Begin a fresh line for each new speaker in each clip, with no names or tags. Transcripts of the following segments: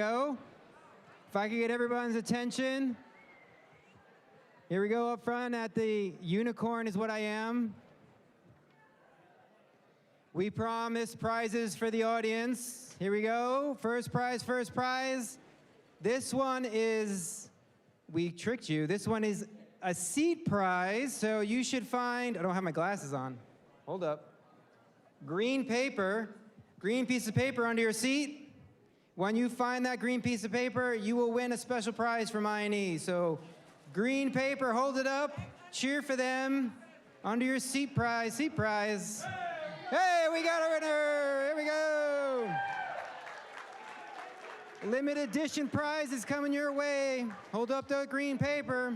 Go. If I could get everyone's attention. Here we go up front at the unicorn is what I am. We promise prizes for the audience. Here we go. First prize, first prize. This one is, we tricked you. This one is a seat prize. So you should find, I don't have my glasses on. Hold up. Green paper, green piece of paper under your seat. When you find that green piece of paper, you will win a special prize from I&E. So green paper, hold it up, cheer for them. Under your seat prize, seat prize. Hey, we got a winner, here we go. Limited edition prize is coming your way. Hold up the green paper.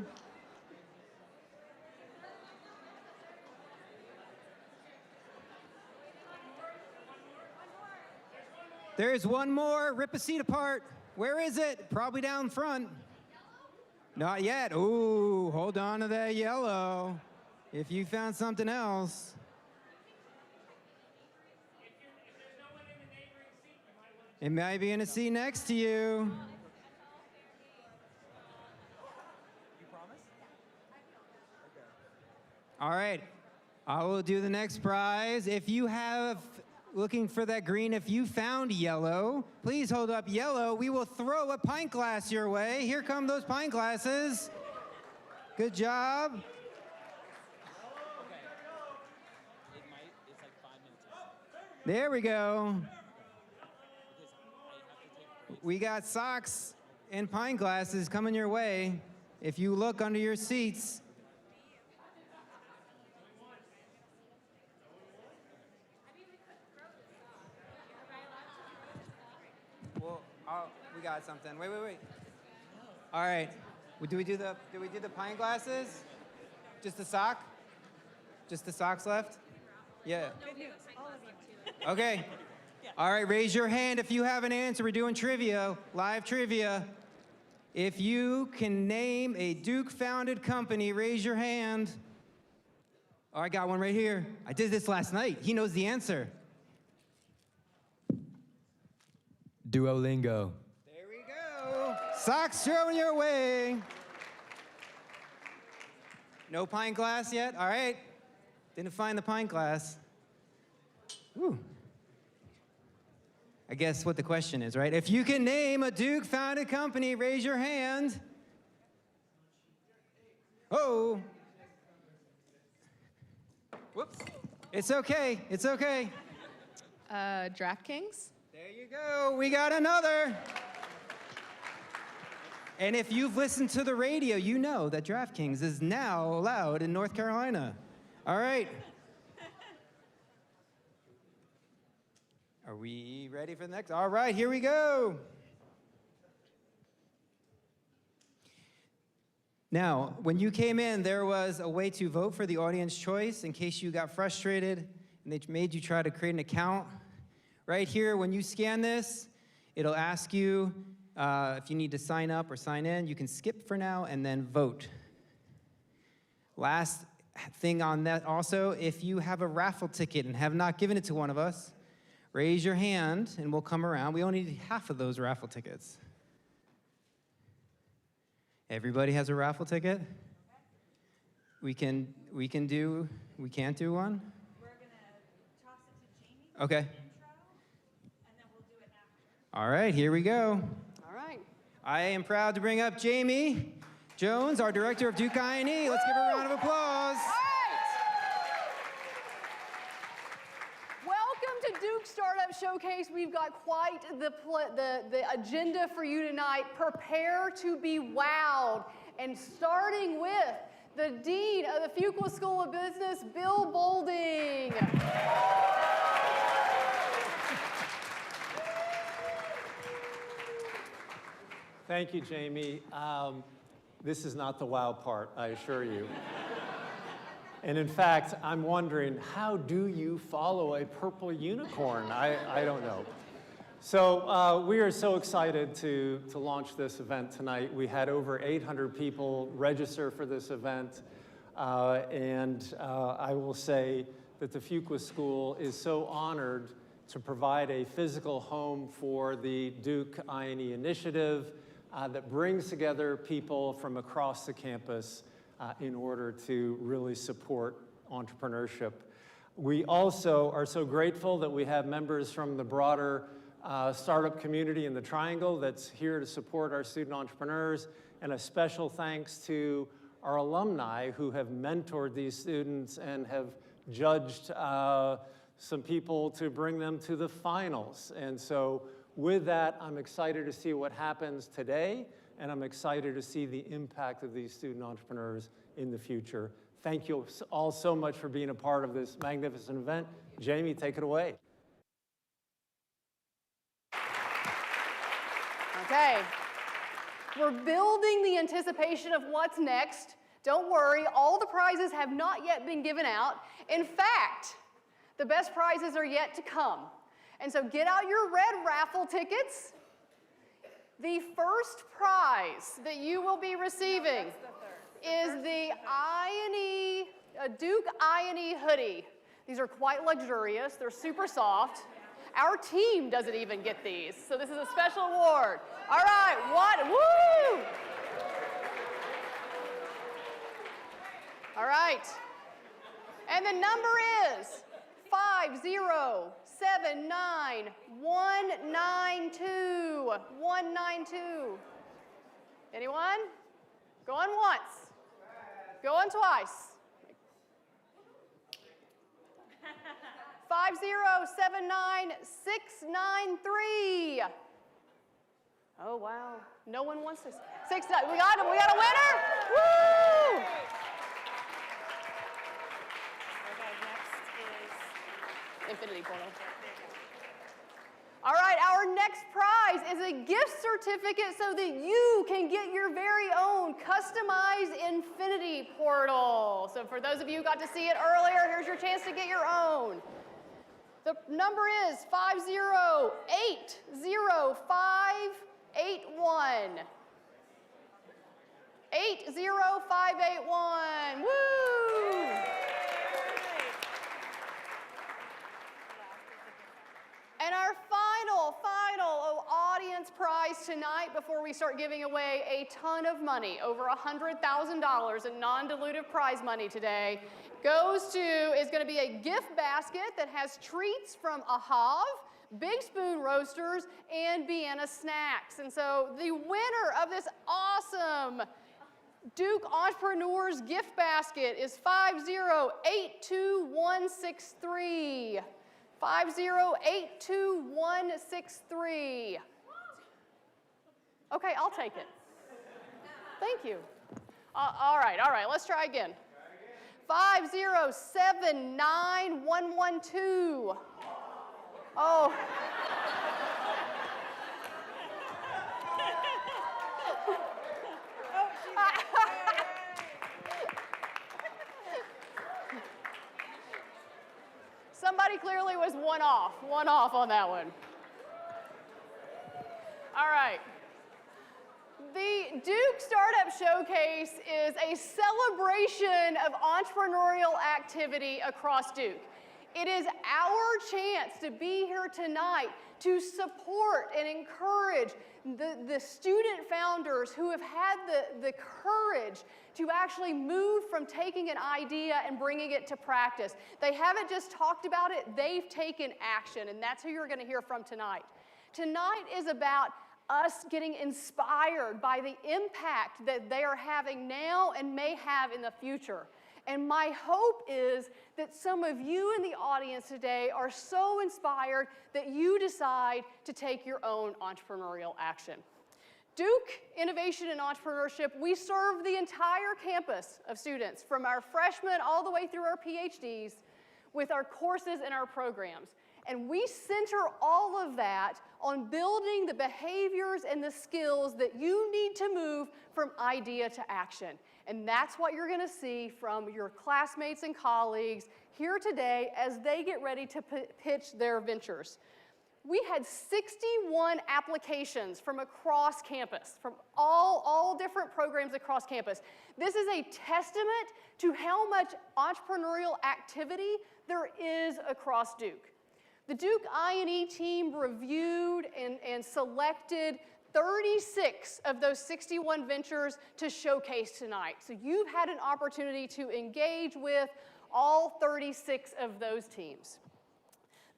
There's one more. Rip a seat apart. Where is it? Probably down front. Not yet. Ooh, hold on to that yellow. If you found something else. It might be in a seat next to you. You promise? All right. I will do the next prize. If you have looking for that green, if you found yellow, please hold up yellow. We will throw a pint glass your way. Here come those pint glasses. Good job. It's like 5 minutes. There we go. We got socks and pint glasses coming your way. If you look under your seats. Well, we got something. Wait. All right. Do we do the pint glasses? Just the sock? Just the socks left? Yeah.
Good news. All of you.
Okay. All right, raise your hand if you have an answer. We're doing trivia, live trivia. If you can name a Duke-founded company, raise your hand. Oh, I got one right here. I did this last night. He knows the answer.
Duolingo.
There we go. Socks thrown your way. No pint glass yet? All right. Didn't find the pint glass. Whew. I guess what the question is, right? If you can name a Duke-founded company, raise your hand. Oh. Whoops. It's okay. It's okay.
DraftKings?
There you go. We got another. And if you've listened to the radio, you know that DraftKings is now allowed in North Carolina. All right. Are we ready for the next? All right, here we go. Now, when you came in, there was a way to vote for the audience choice in case you got frustrated and they made you try to create an account. Right here, when you scan this, it'll ask you if you need to sign up or sign in. You can skip for now and then vote. Last thing on that also, if you have a raffle ticket and have not given it to one of us, raise your hand and we'll come around. We only need half of those raffle tickets. Everybody has a raffle ticket? We can't do one?
We're gonna toss it to Jamie.
Okay.
Intro, and then we'll do it after.
All right, here we go.
All right.
I am proud to bring up Jamie Jones, our director of Duke I&E. Let's give her a round of applause.
Welcome to Duke Startup Showcase. We've got quite the agenda for you tonight. Prepare to be wowed. And starting with the Dean of the Fuqua School of Business, Bill Bolding.
Thank you, Jamie. This is not the wow part, I assure you. And in fact, I'm wondering, how do you follow a purple unicorn? I don't know. So we are so excited to launch this event tonight. We had over 800 people register for this event. I will say that the Fuqua School is so honored to provide a physical home for the Duke I&E initiative that brings together people from across the campus in order to really support entrepreneurship. We also are so grateful that we have members from the broader startup community in the Triangle that's here to support our student entrepreneurs, and a special thanks to our alumni who have mentored these students and have judged some people to bring them to the finals. And so with that, I'm excited to see what happens today, and I'm excited to see the impact of these student entrepreneurs in the future. Thank you all so much for being a part of this magnificent event. Jamie, take it away.
Okay, we're building the anticipation of what's next. Don't worry, all the prizes have not yet been given out. In fact, the best prizes are yet to come. And so get out your red raffle tickets. The first prize that you will be receiving is the I&E, Duke I&E hoodie. These are quite luxurious. They're super soft. Our team doesn't even get these, so this is a special award. All right, woo! All right, and the number is 5079192. 192. Anyone? Going once. Going twice. 5079693. Oh wow, no one wants this. 69. We got him. We got a winner. Woo!
Okay, next is
Infinity Portal. All right, our next prize is a gift certificate so that you can get your very own customized Infinity Portal. So for those of you who got to see it earlier, here's your chance to get your own. The number is 5080581. 80581. Woo! And our final audience prize tonight, before we start giving away a ton of money, over $100,000 in non-dilutive prize money today, is going to be a gift basket that has treats from Ahav, Big Spoon Roasters, and Vienna Snacks. And so the winner of this awesome Duke Entrepreneurs gift basket is 5082163. 5082163. Okay, I'll take it. Thank you. All right, let's try again. 5079112. Oh. Somebody clearly was one off on that one. All right. The Duke Startup Showcase is a celebration of entrepreneurial activity across Duke. It is our chance to be here tonight to support and encourage the student founders who have had the courage to actually move from taking an idea and bringing it to practice. They haven't just talked about it, they've taken action, and that's who you're going to hear from tonight. Tonight is about us getting inspired by the impact that they are having now and may have in the future. And my hope is that some of you in the audience today are so inspired that you decide to take your own entrepreneurial action. Duke Innovation and Entrepreneurship, we serve the entire campus of students, from our freshmen all the way through our PhDs, with our courses and our programs. And we center all of that on building the behaviors and the skills that you need to move from idea to action. And that's what you're going to see from your classmates and colleagues here today as they get ready to pitch their ventures. We had 61 applications from across campus, from all different programs across campus. This is a testament to how much entrepreneurial activity there is across Duke. The Duke I&E team reviewed and selected 36 of those 61 ventures to showcase tonight. So you've had an opportunity to engage with all 36 of those teams.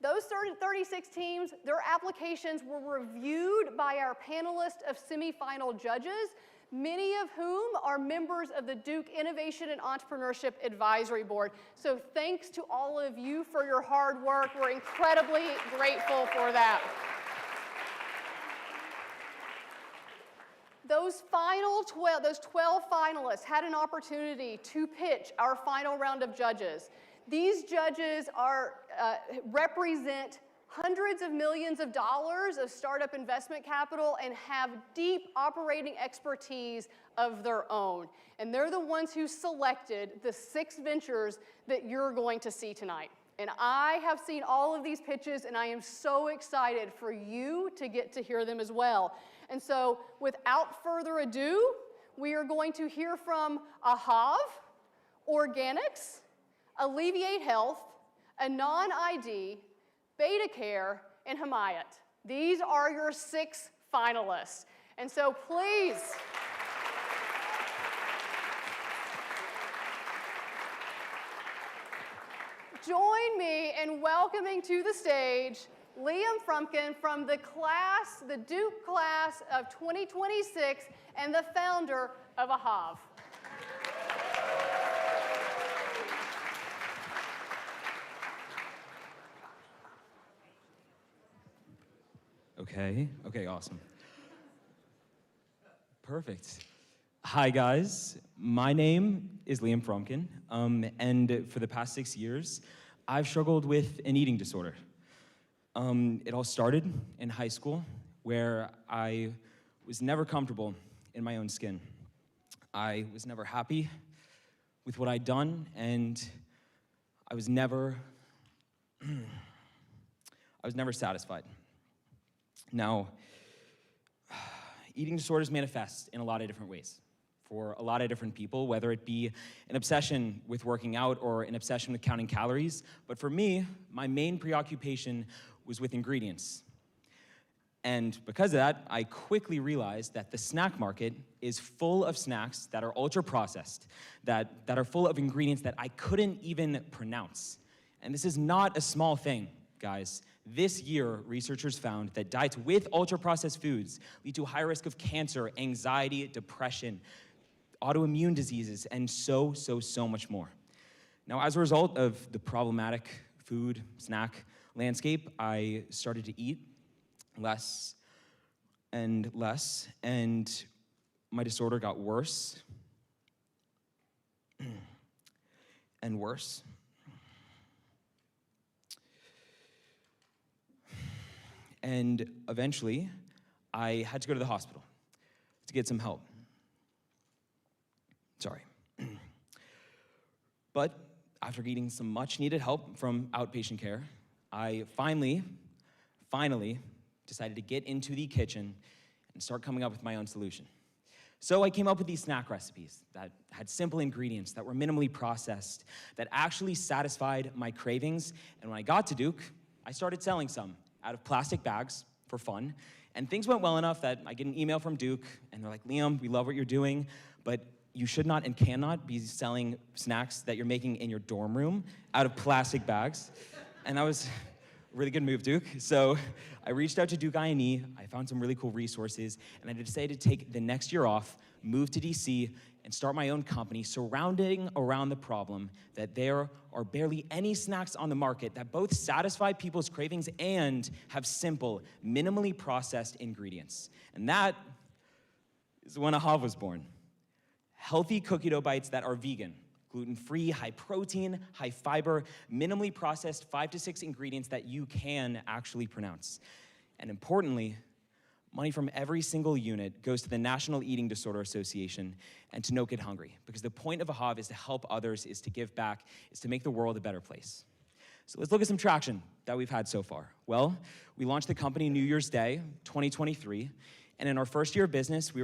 Those 36 teams, their applications were reviewed by our panelist of semifinal judges, many of whom are members of the Duke Innovation and Entrepreneurship Advisory Board. So thanks to all of you for your hard work. We're incredibly grateful for that. Those 12 finalists had an opportunity to pitch our final round of judges. These judges represent hundreds of millions of dollars of startup investment capital and have deep operating expertise of their own. And they're the ones who selected the 6 ventures that you're going to see tonight. And I have seen all of these pitches, and I am so excited for you to get to hear them as well. And so, without further ado, we are going to hear from AHAV, Organics, Alleviate Health, Anon-ID, Beta Care, and Himayat. These are your 6 finalists. And so please, join me in welcoming to the stage Liam Frumkin from the Duke class of 2026 and the founder of AHAV.
Okay, awesome. Perfect. Hi, guys. My name is Liam Frumkin, and for the past 6 years, I've struggled with an eating disorder. It all started in high school, where I was never comfortable in my own skin. I was never happy with what I'd done, and I was never satisfied. Now, eating disorders manifest in a lot of different ways for a lot of different people, whether it be an obsession with working out or an obsession with counting calories. But for me, my main preoccupation was with ingredients. And because of that, I quickly realized that the snack market is full of snacks that are ultra-processed, that are full of ingredients that I couldn't even pronounce. And this is not a small thing, guys. This year, researchers found that diets with ultra-processed foods lead to a high risk of cancer, anxiety, depression, autoimmune diseases, and so much more. Now, as a result of the problematic food, snack landscape, I started to eat less and less, and my disorder got worse and worse. And eventually, I had to go to the hospital to get some help. Sorry. But after getting some much needed help from outpatient care, I finally decided to get into the kitchen and start coming up with my own solution. So I came up with these snack recipes that had simple ingredients, that were minimally processed, that actually satisfied my cravings. And when I got to Duke, I started selling some out of plastic bags for fun. And things went well enough that I get an email from Duke, and they're like, Liam, we love what you're doing, but you should not and cannot be selling snacks that you're making in your dorm room out of plastic bags. And that was a really good move, Duke. So I reached out to Duke I&E, I found some really cool resources, and I decided to take the next year off, move to DC, and start my own company surrounding around the problem that there are barely any snacks on the market that both satisfy people's cravings and have simple, minimally processed ingredients. And that is when AHAV was born. Healthy cookie dough bites that are vegan, gluten-free, high protein, high fiber, minimally processed 5 to 6 ingredients that you can actually pronounce. And importantly, money from every single unit goes to the National Eating Disorder Association and to No Kid Hungry, because the point of AHAV is to help others, is to give back, is to make the world a better place. So let's look at some traction that we've had so far. Well, we launched the company New Year's Day, 2023, And in our first year of business, we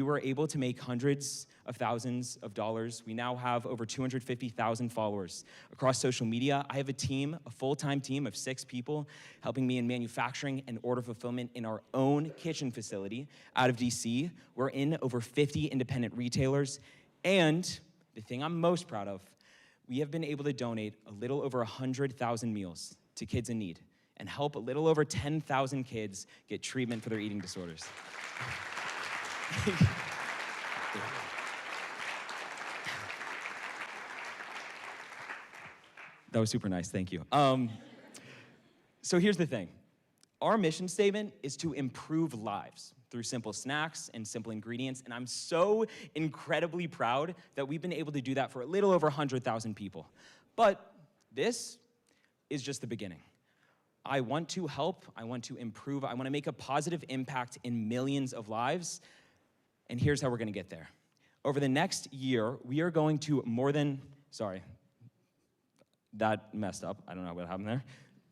were able to make hundreds of thousands of dollars. We now have over 250,000 followers across social media. I have a full-time team of 6 people helping me in manufacturing and order fulfillment in our own kitchen facility out of DC. We're in over 50 independent retailers. And the thing I'm most proud of, we have been able to donate a little over 100,000 meals to kids in need and help a little over 10,000 kids get treatment for their eating disorders. That was super nice, thank you. So here's the thing. Our mission statement is to improve lives through simple snacks and simple ingredients, and I'm so incredibly proud that we've been able to do that for a little over 100,000 people. But this is just the beginning. I want to help, I want to improve, I want to make a positive impact in millions of lives, and here's how we're gonna get there. Over the next year, we are going to sorry, that messed up, I don't know what happened there.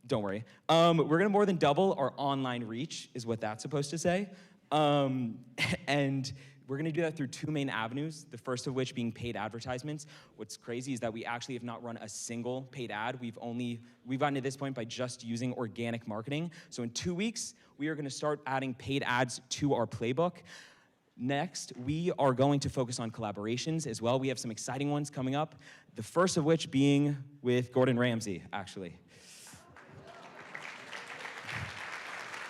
Don't worry. We're gonna more than double our online reach, is what that's supposed to say. And we're gonna do that through 2 main avenues, the first of which being paid advertisements. What's crazy is that we actually have not run a single paid ad. We've gotten to this point by just using organic marketing. So in 2 weeks, we are gonna start adding paid ads to our playbook. Next, we are going to focus on collaborations as well. We have some exciting ones coming up, the first of which being with Gordon Ramsay, actually.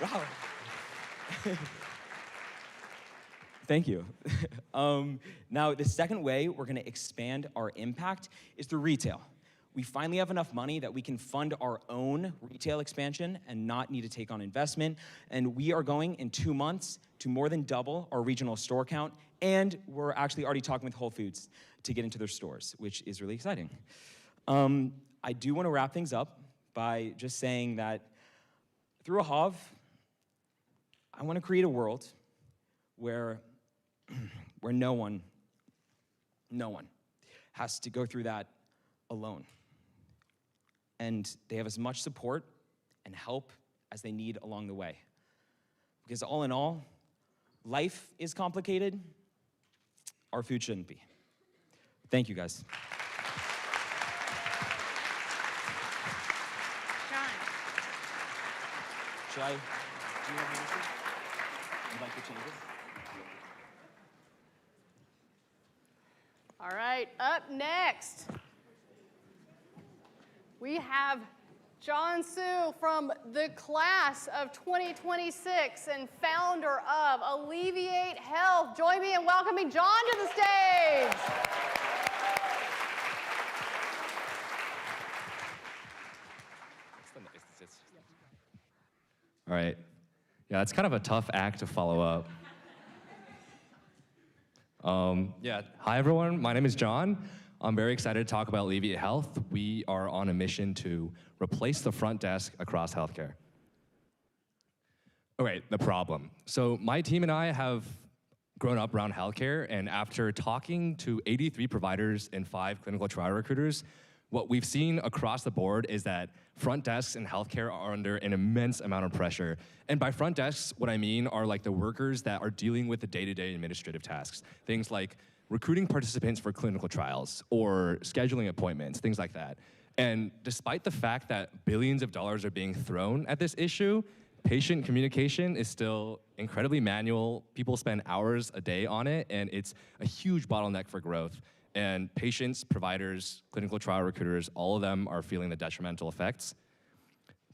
Wow. Thank you. Now, the second way we're gonna expand our impact is through retail. We finally have enough money that we can fund our own retail expansion and not need to take on investment. And we are going in 2 months to more than double our regional store count. And we're actually already talking with Whole Foods to get into their stores, which is really exciting. I do wanna wrap things up by just saying that through Ahav, I wanna create a world where no one has to go through that alone. And they have as much support and help as they need along the way. Because all in all, life is complicated. Our food shouldn't be. Thank you, guys.
John.
Should I do your music? You'd like to change it?
All right, up next, we have John Su from the class of 2026 and founder of Alleviate Health. Join me in welcoming John to the stage.
All right. Yeah, it's kind of a tough act to follow up. Hi everyone, my name is John. I'm very excited to talk about Alleviate Health. We are on a mission to replace the front desk across healthcare. Okay, the problem. So my team and I have grown up around healthcare, and after talking to 83 providers and 5 clinical trial recruiters, what we've seen across the board is that front desks in healthcare are under an immense amount of pressure. And by front desks, what I mean are like the workers that are dealing with the day-to-day administrative tasks. Things like recruiting participants for clinical trials or scheduling appointments, things like that. And despite the fact that billions of dollars are being thrown at this issue, patient communication is still incredibly manual. People spend hours a day on it, and it's a huge bottleneck for growth. And patients, providers, clinical trial recruiters, all of them are feeling the detrimental effects.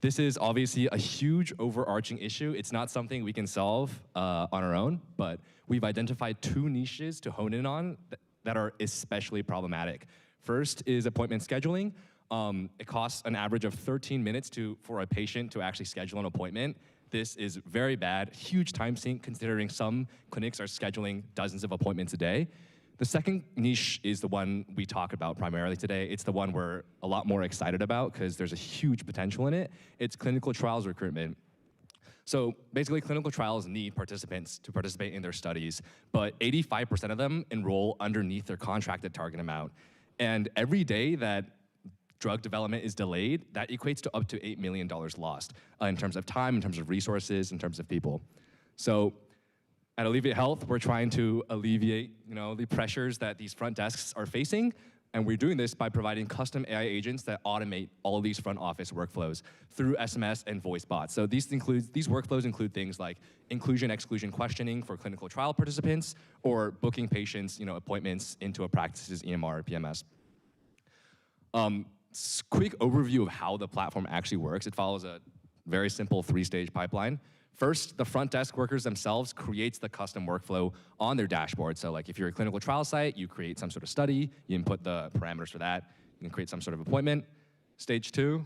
This is obviously a huge overarching issue. It's not something we can solve on our own, but we've identified 2 niches to hone in on that are especially problematic. First is appointment scheduling. It costs an average of 13 minutes for a patient to actually schedule an appointment. This is very bad, huge time sink considering some clinics are scheduling dozens of appointments a day. The second niche is the one we talk about primarily today. It's the one we're a lot more excited about because there's a huge potential in it. It's clinical trials recruitment. So basically, clinical trials need participants to participate in their studies, but 85% of them enroll underneath their contracted target amount. And every day that drug development is delayed, that equates to up to $8 million lost in terms of time, in terms of resources, in terms of people. So At Alleviate Health, we're trying to alleviate, the pressures that these front desks are facing, and we're doing this by providing custom AI agents that automate all of these front office workflows through SMS and voice bots. So these workflows include things like inclusion/exclusion questioning for clinical trial participants, or booking patients, appointments into a practice's EMR or PMS. Quick overview of how the platform actually works. It follows a very simple 3-stage pipeline. First, the front desk workers themselves creates the custom workflow on their dashboard. So like if you're a clinical trial site, you create some sort of study, you input the parameters for that, you can create some sort of appointment. Stage 2,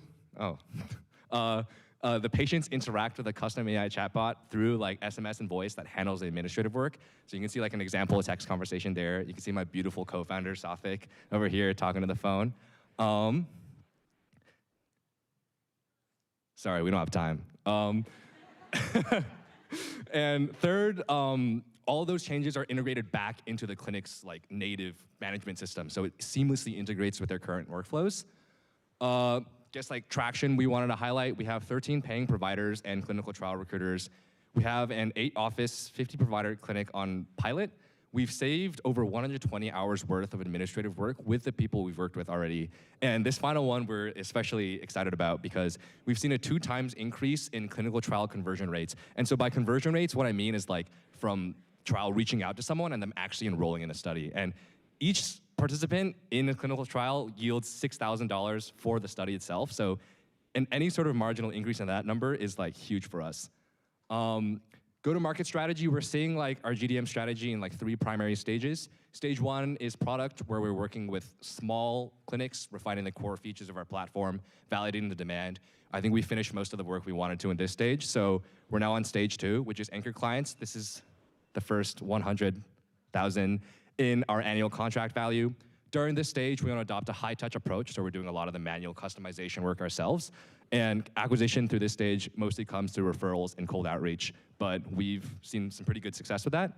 the patients interact with a custom AI chatbot through like SMS and voice that handles the administrative work. So you can see like an example of text conversation there. You can see my beautiful co-founder, Safik, over here talking to the phone. Sorry, we don't have time. And third, all those changes are integrated back into the clinic's like native management system, so it seamlessly integrates with their current workflows. Just like traction we wanted to highlight, we have 13 paying providers and clinical trial recruiters. We have an 8-office, 50-provider clinic on pilot. We've saved over 120 hours worth of administrative work with the people we've worked with already. And this final one we're especially excited about because we've seen a 2 times increase in clinical trial conversion rates. And so by conversion rates, what I mean is like from trial reaching out to someone and them actually enrolling in a study. And each participant in a clinical trial yields $6,000 for the study itself. So, and any sort of marginal increase in that number is like huge for us. Go-to-market strategy, we're seeing like our GDM strategy in like 3 primary stages. Stage 1 is product, where we're working with small clinics, refining the core features of our platform, validating the demand. I think we finished most of the work we wanted to in this stage, so we're now on stage 2, which is anchor clients. This is the first 100,000 in our annual contract value. During this stage, we want to adopt a high-touch approach, so we're doing a lot of the manual customization work ourselves. And acquisition through this stage mostly comes through referrals and cold outreach, but we've seen some pretty good success with that.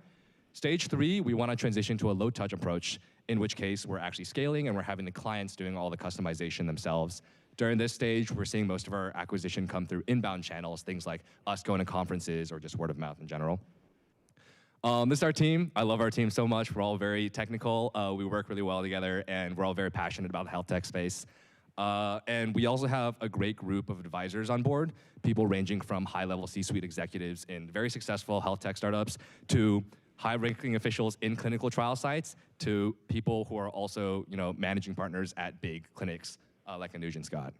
Stage 3, we want to transition to a low-touch approach, in which case we're actually scaling and we're having the clients doing all the customization themselves. During this stage, we're seeing most of our acquisition come through inbound channels, things like us going to conferences or just word of mouth in general. This is our team. I love our team so much. We're all very technical. We work really well together, and we're all very passionate about the health tech space. And we also have a great group of advisors on board, people ranging from high-level C-suite executives in very successful health tech startups to high-ranking officials in clinical trial sites to people who are also, managing partners at big clinics like Anuj and Scott.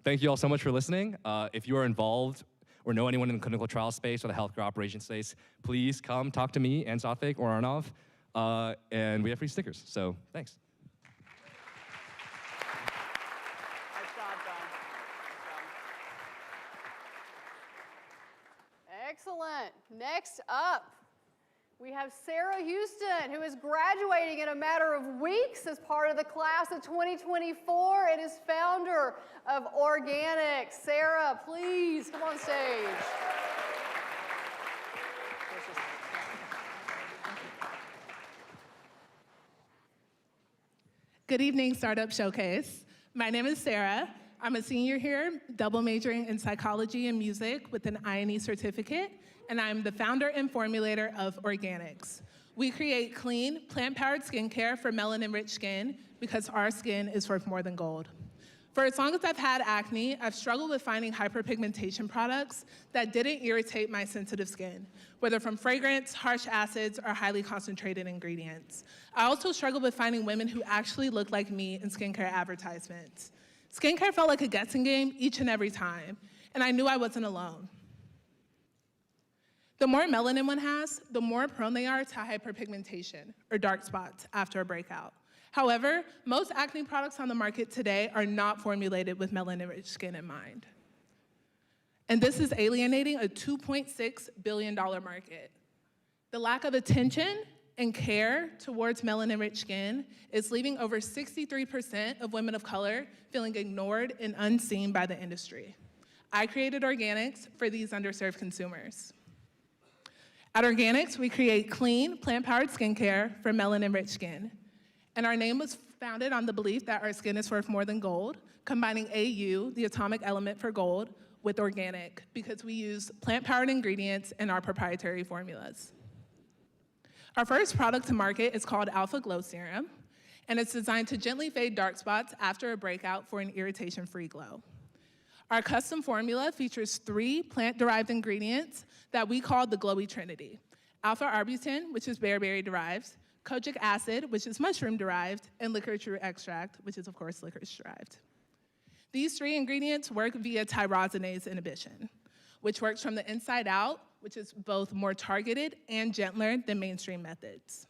Thank you all so much for listening. If you are involved or know anyone in the clinical trial space or the healthcare operations space, please come talk to me and Safik or Arnav. And we have free stickers, so thanks.
Nice job, John.
Excellent. Next up, we have Sarah Houston, who is graduating in a matter of weeks as part of the class of 2024 and is founder of Organic. Sarah, please come on stage.
Good evening, Startup Showcase. My name is Sarah. I'm a senior here, double majoring in psychology and music with an INE certificate, and I'm the founder and formulator of Organics. We create clean, plant-powered skincare for melanin-rich skin because our skin is worth more than gold. For as long as I've had acne, I've struggled with finding hyperpigmentation products that didn't irritate my sensitive skin, whether from fragrance, harsh acids, or highly concentrated ingredients. I also struggled with finding women who actually looked like me in skincare advertisements. Skincare felt like a guessing game each and every time, and I knew I wasn't alone. The more melanin one has, the more prone they are to hyperpigmentation, or dark spots, after a breakout. However, most acne products on the market today are not formulated with melanin-rich skin in mind. And this is alienating a $2.6 billion market. The lack of attention and care towards melanin-rich skin is leaving over 63% of women of color feeling ignored and unseen by the industry. I created Organics for these underserved consumers. At Organics, we create clean, plant-powered skincare for melanin-rich skin. And our name was founded on the belief that our skin is worth more than gold, combining AU, the atomic element for gold, with organic because we use plant-powered ingredients in our proprietary formulas. Our first product to market is called Alpha Glow Serum, and it's designed to gently fade dark spots after a breakout for an irritation-free glow. Our custom formula features 3 plant-derived ingredients that we call the Glowy Trinity: alpha-arbutin, which is bearberry-derived, kojic acid, which is mushroom-derived, and licorice root extract, which is, of course, licorice-derived. These 3 ingredients work via tyrosinase inhibition, which works from the inside out, which is both more targeted and gentler than mainstream methods.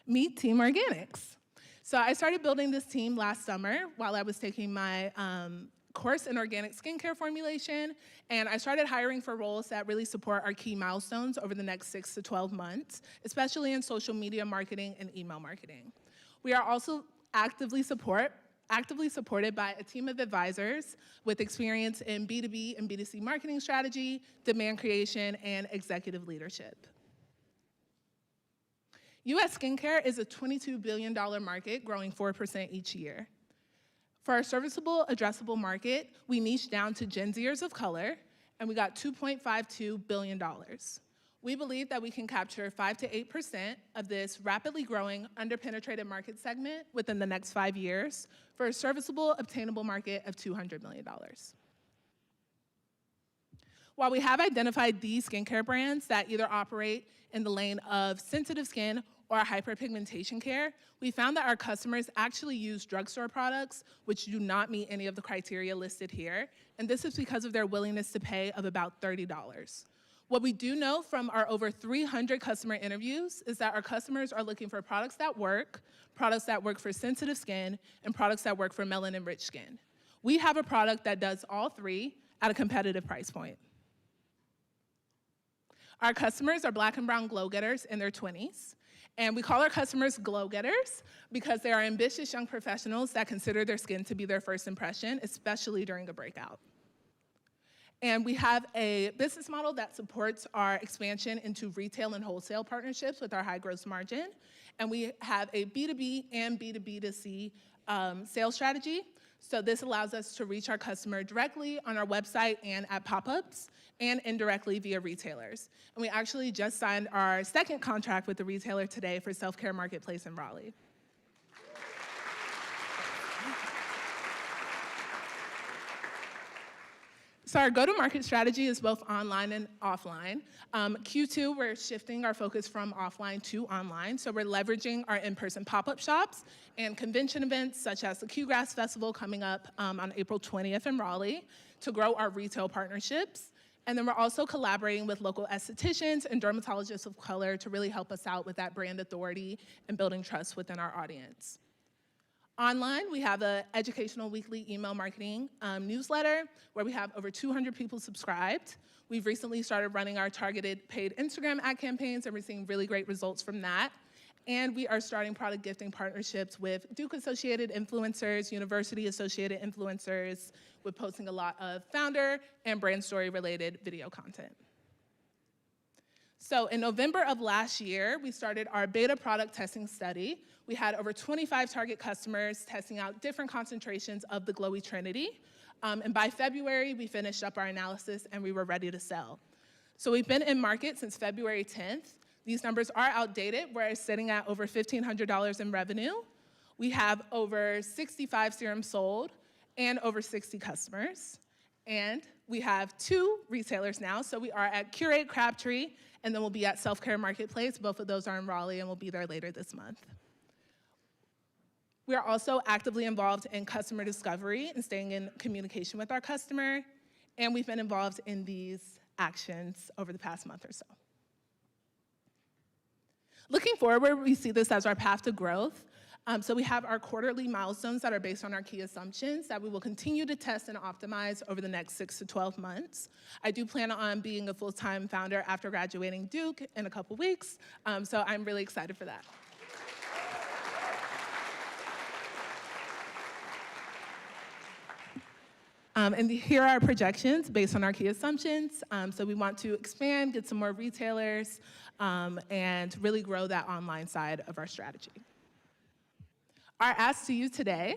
Meet Team Organics. So I started building this team last summer while I was taking my course in organic skincare formulation, and I started hiring for roles that really support our key milestones over the next 6 to 12 months, especially in social media marketing and email marketing. We are also actively supported by a team of advisors with experience in B2B and B2C marketing strategy, demand creation, and executive leadership. US skincare is a $22 billion market growing 4% each year. For our serviceable addressable market, we niched down to Gen Zers of color, and we got $2.52 billion. We believe that we can capture 5 to 8% of this rapidly growing underpenetrated market segment within the next 5 years for a serviceable obtainable market of $200 million. While we have identified these skincare brands that either operate in the lane of sensitive skin or hyperpigmentation care, we found that our customers actually use drugstore products which do not meet any of the criteria listed here, and this is because of their willingness to pay of about $30. What we do know from our over 300 customer interviews is that our customers are looking for products that work for sensitive skin, and products that work for melanin-rich skin. We have a product that does all 3 at a competitive price point. Our customers are Black and brown glow getters in their 20s. And we call our customers glow getters because they are ambitious young professionals that consider their skin to be their first impression, especially during a breakout. And we have a business model that supports our expansion into retail and wholesale partnerships with our high gross margin. And we have a B2B and B2B2C sales strategy. So this allows us to reach our customer directly on our website and at pop-ups, and indirectly via retailers. And we actually just signed our 2nd contract with the retailer today for Self-Care Marketplace in Raleigh. So our go-to-market strategy is both online and offline. Q2, we're shifting our focus from offline to online. So we're leveraging our in-person pop-up shops and convention events such as the Q-Grass Festival coming up on April 20th in Raleigh to grow our retail partnerships. And then we're also collaborating with local estheticians and dermatologists of color to really help us out with that brand authority and building trust within our audience. Online, we have an educational weekly email marketing newsletter where we have over 200 people subscribed. We've recently started running our targeted paid Instagram ad campaigns, and we're seeing really great results from that. And we are starting product gifting partnerships with Duke-associated influencers, university-associated influencers, with posting a lot of founder and brand story-related video content. So in November of last year, we started our beta product testing study. We had over 25 target customers testing out different concentrations of the Glowy Trinity. And by February, we finished up our analysis and we were ready to sell. So we've been in market since February 10th. These numbers are outdated. We're sitting at over $1,500 in revenue. We have over 65 serums sold and over 60 customers. And we have 2 retailers now. So we are at Curate Crabtree, and then we'll be at Self-Care Marketplace. Both of those are in Raleigh, and we'll be there later this month. We are also actively involved in customer discovery and staying in communication with our customer. And we've been involved in these actions over the past month or so. Looking forward, we see this as our path to growth. So we have our quarterly milestones that are based on our key assumptions that we will continue to test and optimize over the next 6 to 12 months. I do plan on being a full-time founder after graduating Duke in a couple weeks, so I'm really excited for that. And here are our projections based on our key assumptions. So we want to expand, get some more retailers, and really grow that online side of our strategy. Our asks to you today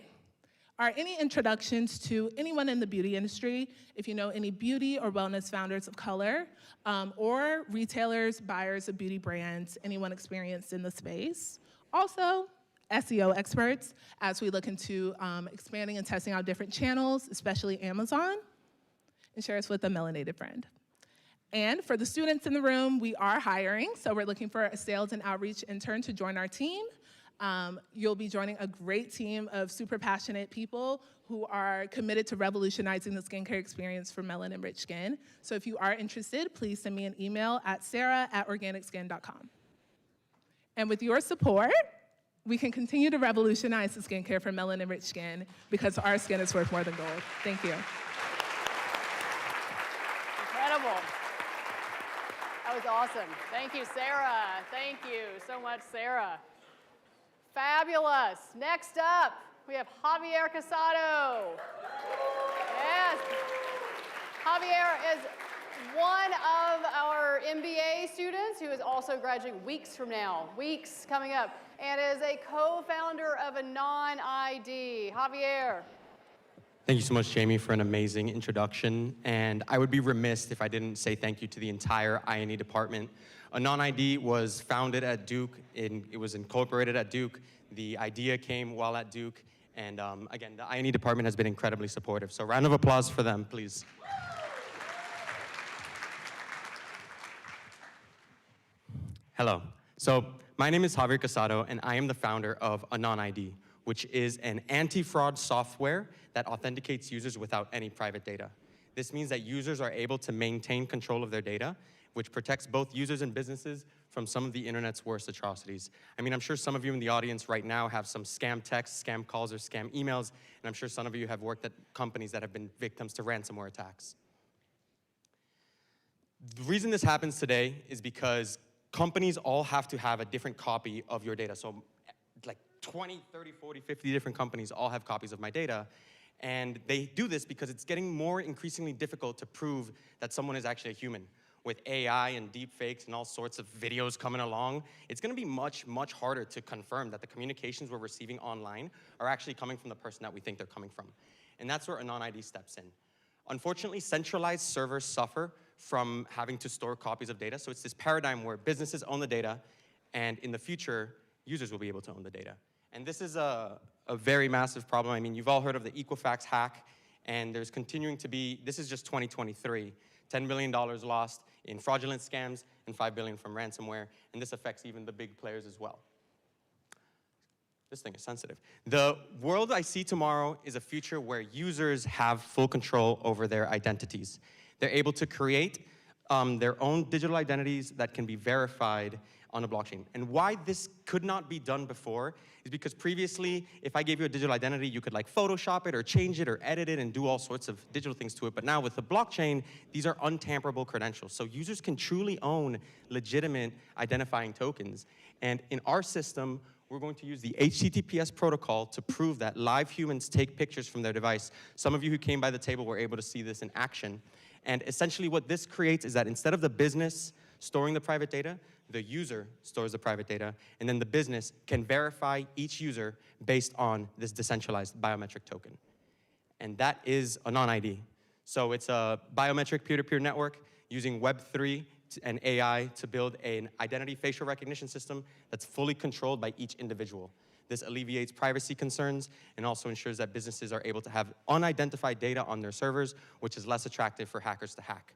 are any introductions to anyone in the beauty industry, if you know any beauty or wellness founders of color, or retailers, buyers of beauty brands, anyone experienced in the space. Also, SEO experts, as we look into expanding and testing out different channels, especially Amazon, and share us with a melanated friend. And for the students in the room, we are hiring, so we're looking for a sales and outreach intern to join our team. You'll be joining a great team of super passionate people who are committed to revolutionizing the skincare experience for melanin-rich skin. So if you are interested, please send me an email at sarah@organicskin.com. And with your support, we can continue to revolutionize the skincare for melanin-rich skin because our skin is worth more than gold. Thank you.
Incredible. That was awesome. Thank you, Sarah. Thank you so much, Sarah. Fabulous. Next up, we have Javier Casado. Yes. Javier is one of our MBA students who is also graduating weeks from now, weeks coming up, and is a co-founder of a non-ID. Javier.
Thank you so much, Jamie, for an amazing introduction. And I would be remiss if I didn't say thank you to the entire I&E department. A non-ID was founded at Duke. It was incorporated at Duke. The idea came while at Duke. And again, the I&E department has been incredibly supportive. So round of applause for them, please. Hello. So my name is Javier Casado, and I am the founder of a non-ID, which is an anti-fraud software that authenticates users without any private data. This means that users are able to maintain control of their data, which protects both users and businesses from some of the internet's worst atrocities. I mean, I'm sure some of you in the audience right now have some scam texts, scam calls, or scam emails, and I'm sure some of you have worked at companies that have been victims to ransomware attacks. The reason this happens today is because companies all have to have a different copy of your data. So like 20, 30, 40, 50 different companies all have copies of my data. And they do this because it's getting more increasingly difficult to prove that someone is actually a human. With AI and deep fakes and all sorts of videos coming along, it's gonna be much, much harder to confirm that the communications we're receiving online are actually coming from the person that we think they're coming from. And that's where a non-ID steps in. Unfortunately, centralized servers suffer from having to store copies of data. So it's this paradigm where businesses own the data, and in the future, users will be able to own the data. And this is a very massive problem. I mean, you've all heard of the Equifax hack, and there's continuing to be, this is just 2023, $10 billion lost in fraudulent scams and $5 billion from ransomware, and this affects even the big players as well. This thing is sensitive. The world I see tomorrow is a future where users have full control over their identities. They're able to create their own digital identities that can be verified on a blockchain. And why this could not be done before is because previously, if I gave you a digital identity, you could like Photoshop it or change it or edit it and do all sorts of digital things to it. But now with the blockchain, these are untamperable credentials. So users can truly own legitimate identifying tokens. And in our system, we're going to use the HTTPS protocol to prove that live humans take pictures from their device. Some of you who came by the table were able to see this in action. And essentially what this creates is that instead of the business storing the private data, the user stores the private data, and then the business can verify each user based on this decentralized biometric token. And that is a non-ID. So it's a biometric peer-to-peer network using Web3 and AI to build an identity facial recognition system that's fully controlled by each individual. This alleviates privacy concerns and also ensures that businesses are able to have unidentified data on their servers, which is less attractive for hackers to hack.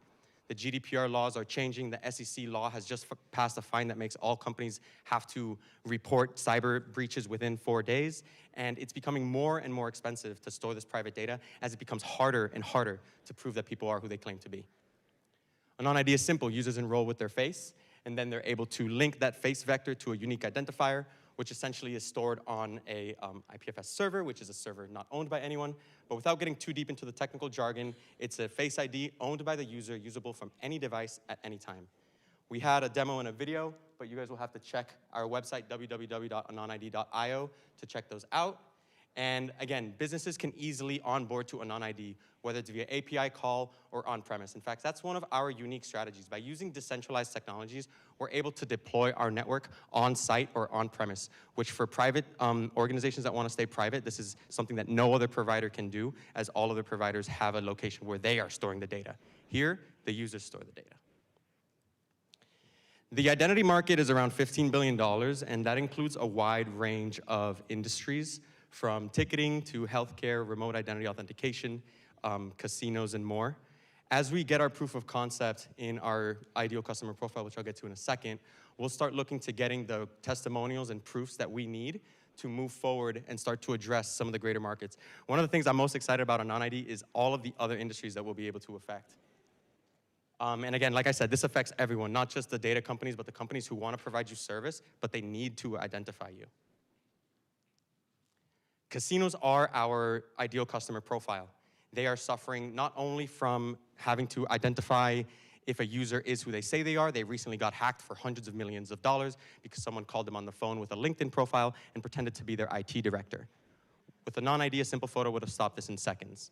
The GDPR laws are changing. The SEC law has just passed a fine that makes all companies have to report cyber breaches within 4 days. And it's becoming more and more expensive to store this private data as it becomes harder and harder to prove that people are who they claim to be. A non-ID is simple. Users enroll with their face, and then they're able to link that face vector to a unique identifier, which essentially is stored on a IPFS server, which is a server not owned by anyone. But without getting too deep into the technical jargon, it's a face ID owned by the user, usable from any device at any time. We had a demo and a video, but you guys will have to check our website, www.nonid.io, to check those out. And again, businesses can easily onboard to a non-ID, whether it's via API call or on-premise. In fact, that's one of our unique strategies. By using decentralized technologies, we're able to deploy our network on-site or on-premise, which for private organizations that want to stay private, this is something that no other provider can do, as all other providers have a location where they are storing the data. Here, the users store the data. The identity market is around $15 billion, and that includes a wide range of industries, from ticketing to healthcare, remote identity authentication, casinos, and more. As we get our proof of concept in our ideal customer profile, which I'll get to in a second, we'll start looking to getting the testimonials and proofs that we need to move forward and start to address some of the greater markets. One of the things I'm most excited about on non-ID is all of the other industries that we'll be able to affect. And again, like I said, this affects everyone, not just the data companies, but the companies who want to provide you service, but they need to identify you. Casinos are our ideal customer profile. They are suffering not only from having to identify if a user is who they say they are. They recently got hacked for hundreds of millions of dollars because someone called them on the phone with a LinkedIn profile and pretended to be their IT director. With a non-ID, a simple photo would have stopped this in seconds.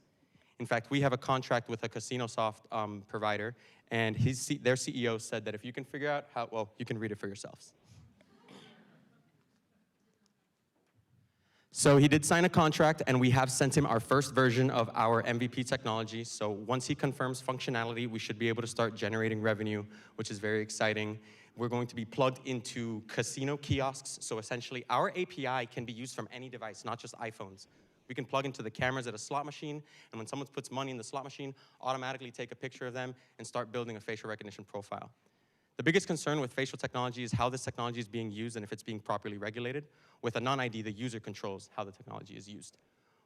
In fact, we have a contract with a CasinoSoft provider, and their CEO said that if you can figure out how, well, you can read it for yourselves. So he did sign a contract, and we have sent him our first version of our MVP technology. So once he confirms functionality, we should be able to start generating revenue, which is very exciting. We're going to be plugged into casino kiosks. So essentially, our API can be used from any device, not just iPhones. We can plug into the cameras at a slot machine, and when someone puts money in the slot machine, automatically take a picture of them and start building a facial recognition profile. The biggest concern with facial technology is how this technology is being used and if it's being properly regulated. With a non-ID, the user controls how the technology is used.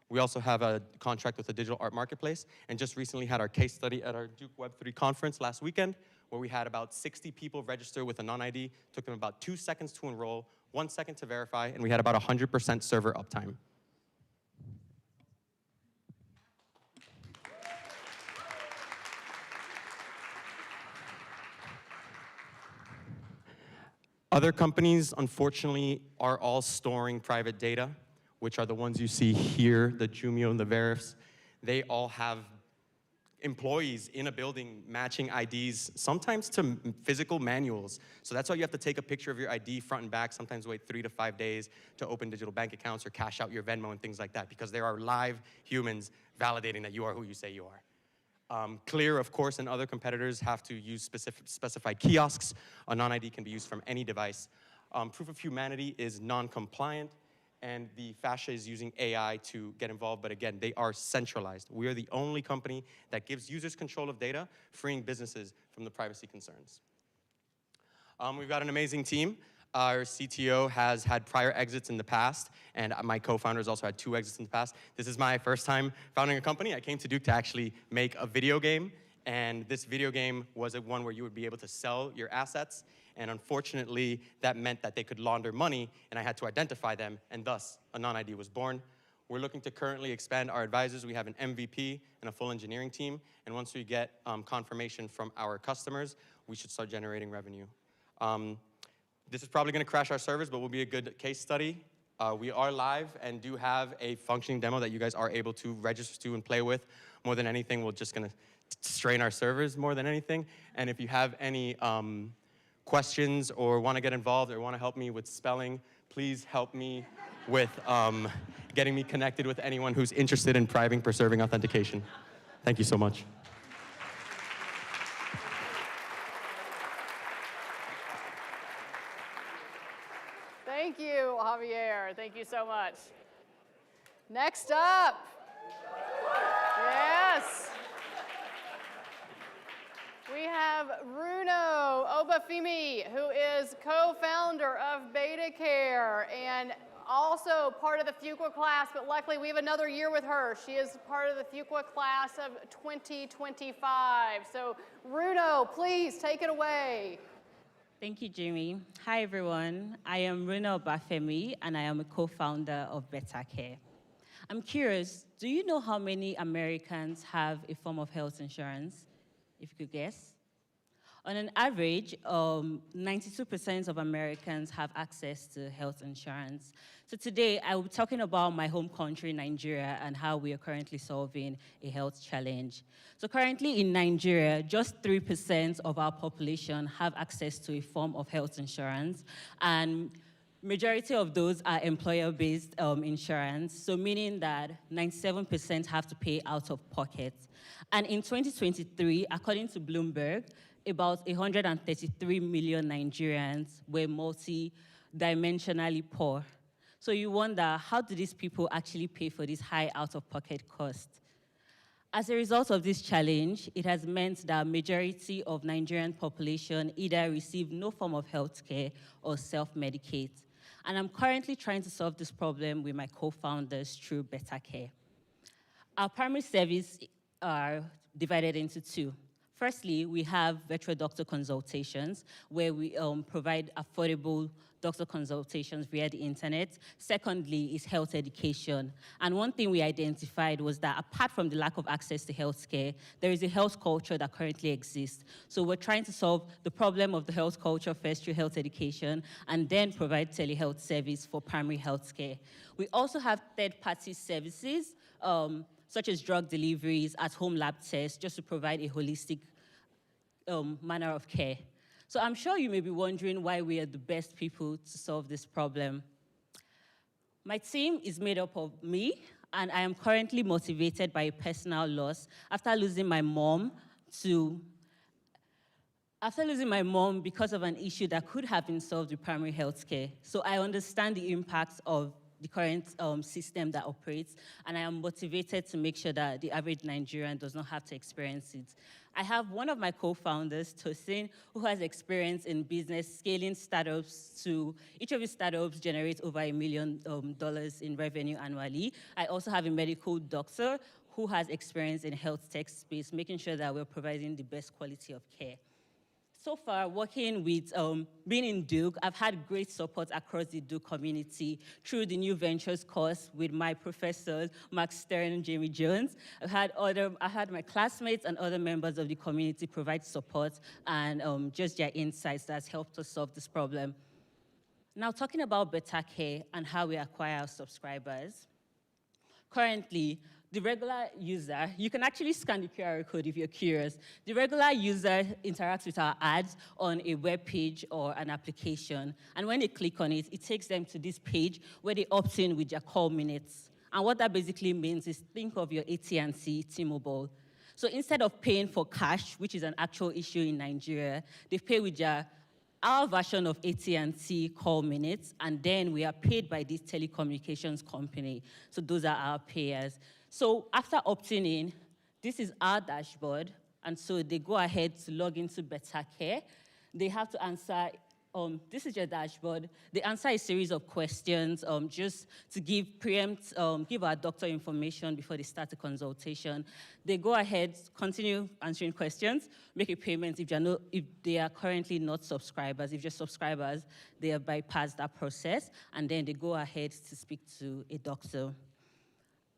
We also have a contract with a digital art marketplace, and just recently had our case study at our Duke Web3 conference last weekend, where we had about 60 people register with a non-ID. Took them about 2 seconds to enroll, 1 second to verify, and we had about 100% server uptime. Other companies, unfortunately, are all storing private data, which are the ones you see here, the Jumio and the Verifs. They all have employees in a building matching IDs, sometimes to physical manuals. So that's why you have to take a picture of your ID front and back, sometimes wait 3 to 5 days to open digital bank accounts or cash out your Venmo and things like that, because there are live humans validating that you are who you say you are. Clear, of course, and other competitors have to use specified kiosks. A non-ID can be used from any device. Proof of humanity is non-compliant, and the fascia is using AI to get involved, but again, they are centralized. We are the only company that gives users control of data, freeing businesses from the privacy concerns. We've got an amazing team. Our CTO has had prior exits in the past, and my co-founders also had 2 exits in the past. This is my first time founding a company. I came to Duke to actually make a video game, and this video game was one where you would be able to sell your assets, and unfortunately, that meant that they could launder money, and I had to identify them, and thus, a non-ID was born. We're looking to currently expand our advisors. We have an MVP and a full engineering team, and once we get confirmation from our customers, we should start generating revenue. This is probably going to crash our servers, but will be a good case study. We are live and do have a functioning demo that you guys are able to register to and play with. More than anything, we're just going to strain our servers more than anything. And if you have any questions or want to get involved or want to help me with spelling, please help me with getting me connected with anyone who's interested in private preserving authentication. Thank you so much.
Thank you, Javier. Thank you so much. Next up. Yes. We have Bruno Obafemi, who is co-founder of BetaCare and also part of the Fuqua class, but luckily we have another year with her. She is part of the Fuqua class of 2025. So Bruno, please take it away.
Thank you, Jimmy. Hi, everyone. I am Runa Obafemi, and I am a co-founder of BetaCare. I'm curious, do you know how many Americans have a form of health insurance? If you could guess. On an average, 92% of Americans have access to health insurance. So today, I will be talking about my home country, Nigeria, and how we are currently solving a health challenge. So currently in Nigeria, just 3% of our population have access to a form of health insurance, and majority of those are employer-based insurance, so meaning that 97% have to pay out of pocket. And in 2023, according to Bloomberg, about 133 million Nigerians were multi-dimensionally poor. So you wonder, how do these people actually pay for this high out-of-pocket cost? As a result of this challenge, it has meant that majority of Nigerian population either receive no form of health care or self-medicate. And I'm currently trying to solve this problem with my co-founders through Better Care. Our primary service are divided into two. Firstly, we have virtual doctor consultations, where we provide affordable doctor consultations via the internet. Secondly is health education. And one thing we identified was that apart from the lack of access to healthcare, there is a health culture that currently exists. So we're trying to solve the problem of the health culture first through health education, and then provide telehealth service for primary healthcare. We also have third-party services, such as drug deliveries, at-home lab tests, just to provide a holistic manner of care. So I'm sure you may be wondering why we are the best people to solve this problem. My team is made up of me, and I am currently motivated by a personal loss after losing my mom because of an issue that could have been solved with primary health care. So I understand the impacts of the current system that operates, and I am motivated to make sure that the average Nigerian does not have to experience it. I have one of my co-founders, Tosin, who has experience in business scaling startups to, each of his startups generates over $1 million in revenue annually. I also have a medical doctor who has experience in health tech space, making sure that we're providing the best quality of care. So far, working with, being in Duke, I've had great support across the Duke community through the New Ventures course with my professors, Mark Stern and Jamie Jones. I had my classmates and other members of the community provide support and just their insights that's helped us solve this problem. Now, talking about Better Care and how we acquire our subscribers. Currently, the regular user, you can actually scan the QR code if you're curious. The regular user interacts with our ads on a web page or an application. And when they click on it, it takes them to this page where they opt in with their call minutes. And what that basically means is think of your AT&T T-Mobile. So instead of paying for cash, which is an actual issue in Nigeria, they pay with our version of AT&T call minutes, and then we are paid by this telecommunications company. So those are our payers. So after opting in, this is our dashboard, and so they go ahead to log into Better Care. They have to answer, this is your dashboard. They answer a series of questions just to give our doctor information before they start the consultation. They go ahead, continue answering questions, make a payment if they are currently not subscribers. If you're subscribers, they have bypassed that process, and then they go ahead to speak to a doctor.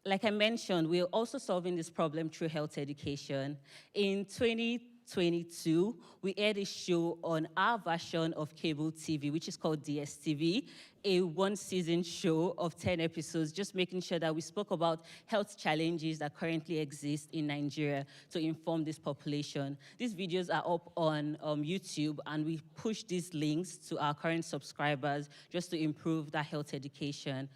Like I mentioned, we're also solving this problem through health education. In 2022, we aired a show on our version of cable TV, which is called DSTV, a one-season show of 10 episodes, just making sure that we spoke about health challenges that currently exist in Nigeria to inform this population. These videos are up on YouTube, and we push these links to our current subscribers just to improve that health education.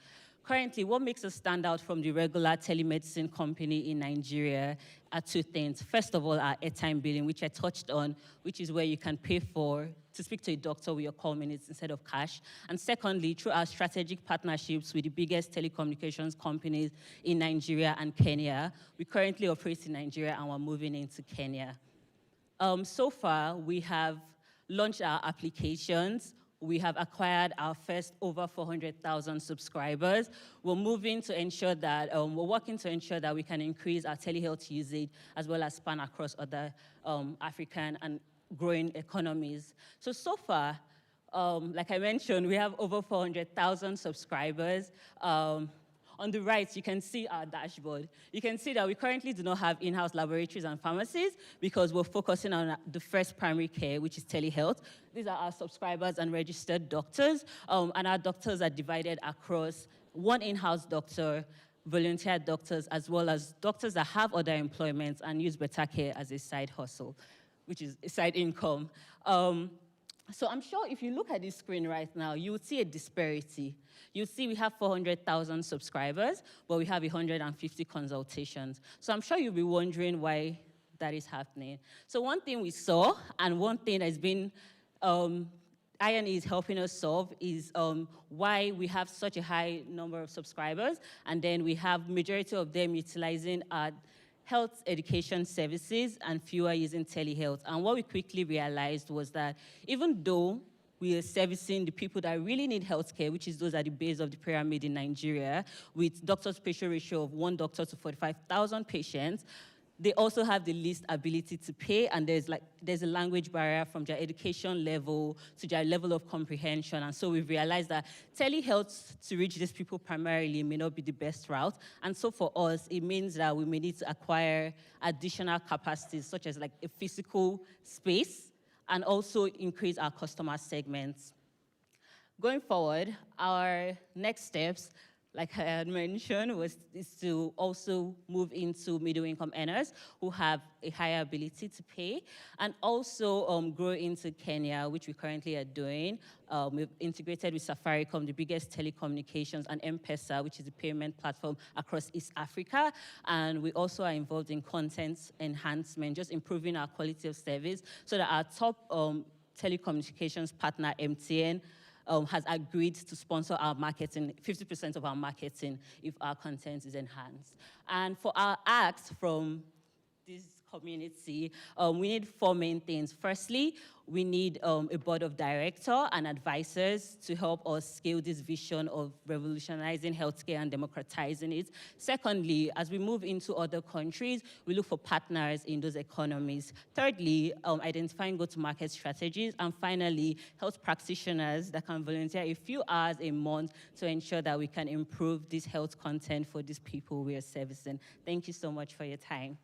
Currently, what makes us stand out from the regular telemedicine company in Nigeria are two things. First of all, our airtime billing, which I touched on, which is where you can pay to speak to a doctor with your call minutes instead of cash. And secondly, through our strategic partnerships with the biggest telecommunications companies in Nigeria and Kenya. We currently operate in Nigeria, and we're moving into Kenya. So far, we have launched our applications. We have acquired our first over 400,000 subscribers. We're moving to ensure that, we're working to ensure that we can increase our telehealth usage as well as span across other African and growing economies. So far, like I mentioned, we have over 400,000 subscribers. On the right, you can see our dashboard. You can see that we currently do not have in-house laboratories and pharmacies because we're focusing on the first primary care, which is telehealth. These are our subscribers and registered doctors, and our doctors are divided across one in-house doctor, volunteer doctors, as well as doctors that have other employments and use Better Care as a side hustle, which is a side income. So I'm sure if you look at this screen right now, you would see a disparity. You'll see we have 400,000 subscribers, but we have 150 consultations. So I'm sure you'll be wondering why that is happening. So one thing we saw, and one thing that's been INE is helping us solve is why we have such a high number of subscribers, and then we have majority of them utilizing our health education services and fewer using telehealth. And what we quickly realized was that even though we are servicing the people that really need healthcare, which is those at the base of the pyramid in Nigeria, with doctor-to-patient ratio of 1 doctor to 45,000 patients, they also have the least ability to pay, and there's a language barrier from their education level to their level of comprehension. And so we've realized that telehealth to reach these people primarily may not be the best route. And so for us, it means that we may need to acquire additional capacities, such as like a physical space, and also increase our customer segments. Going forward, our next steps, like I had mentioned, is to also move into middle-income earners who have a higher ability to pay, and also grow into Kenya, which we currently are doing. We've integrated with Safaricom, the biggest telecommunications, and M-Pesa, which is a payment platform across East Africa. And we also are involved in content enhancement, just improving our quality of service so that our top telecommunications partner, MTN, has agreed to sponsor our marketing, 50% of our marketing, if our content is enhanced. And for our acts from this community, we need 4 main things. Firstly, we need a board of directors and advisors to help us scale this vision of revolutionizing healthcare and democratizing it. Secondly, as we move into other countries, we look for partners in those economies. Thirdly, identifying go-to-market strategies. And finally, health practitioners that can volunteer a few hours a month to ensure that we can improve this health content for these people we are servicing. Thank you so much for your time.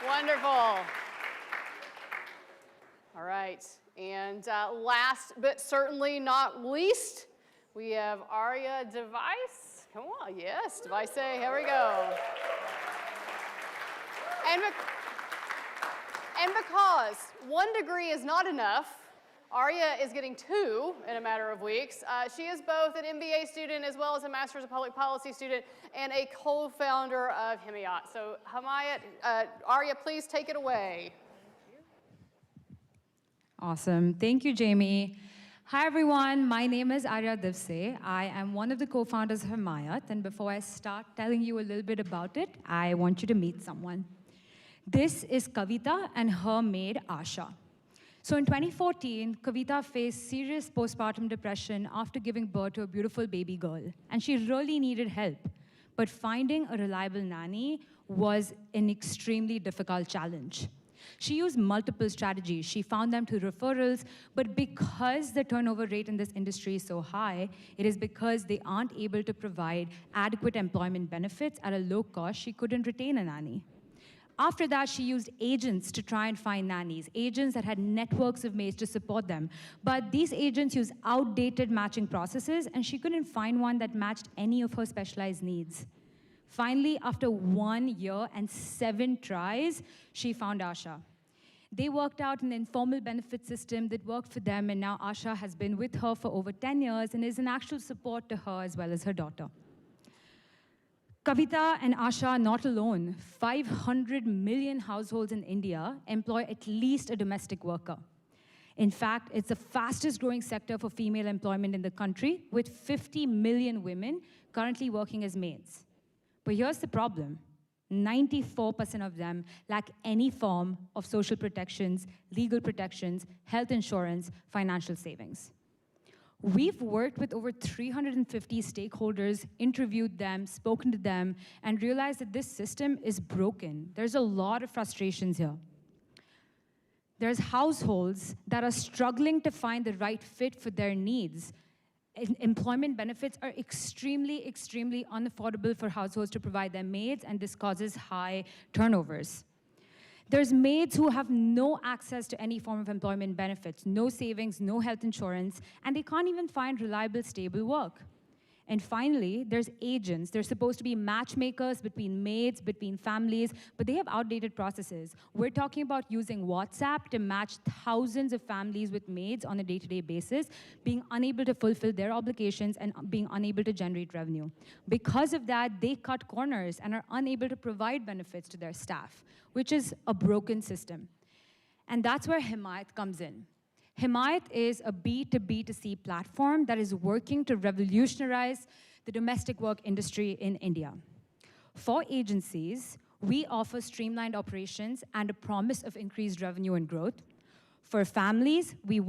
Wonderful. All right, and last but certainly not least, we have Arya Device. Come on, yes, Device, here we go. And because 1 degree is not enough, Arya is getting 2 in a matter of weeks. She is both an MBA student as well as a Master's of Public Policy student and a co-founder of Himiyat. So Arya, please take it away.
Awesome. Thank you, Jamie. Hi, everyone. My name is Arya Divse. I am one of the co-founders of Himiyat. And before I start telling you a little bit about it, I want you to meet someone. This is Kavita and her maid, Asha. So in 2014, Kavita faced serious postpartum depression after giving birth to a beautiful baby girl, and she really needed help. But finding a reliable nanny was an extremely difficult challenge. She used multiple strategies. She found them through referrals, but because the turnover rate in this industry is so high, it is because they aren't able to provide adequate employment benefits at a low cost, she couldn't retain a nanny. After that, she used agents to try and find nannies, agents that had networks of maids to support them. But these agents used outdated matching processes, and she couldn't find one that matched any of her specialized needs. Finally, after 1 year and 7 tries, she found Asha. They worked out an informal benefit system that worked for them, and now Asha has been with her for over 10 years and is an actual support to her as well as her daughter. Kavita and Asha are not alone. 500 million households in India employ at least a domestic worker. In fact, it's the fastest growing sector for female employment in the country, with 50 million women currently working as maids. But here's the problem. 94% of them lack any form of social protections, legal protections, health insurance, financial savings. We've worked with over 350 stakeholders, interviewed them, spoken to them, and realized that this system is broken. There's a lot of frustrations here. There's households that are struggling to find the right fit for their needs. Employment benefits are extremely, extremely unaffordable for households to provide their maids, and this causes high turnovers. There's maids who have no access to any form of employment benefits, no savings, no health insurance, and they can't even find reliable, stable work. And finally, there's agents. They're supposed to be matchmakers between maids, between families, but they have outdated processes. We're talking about using WhatsApp to match thousands of families with maids on a day-to-day basis, being unable to fulfill their obligations and being unable to generate revenue. Because of that, they cut corners and are unable to provide benefits to their staff, which is a broken system. And that's where Himayat comes in. Himayat is a B2B2C platform that is working to revolutionize the domestic work industry in India. For agencies, we offer streamlined operations and a promise of increased revenue and growth. For families, we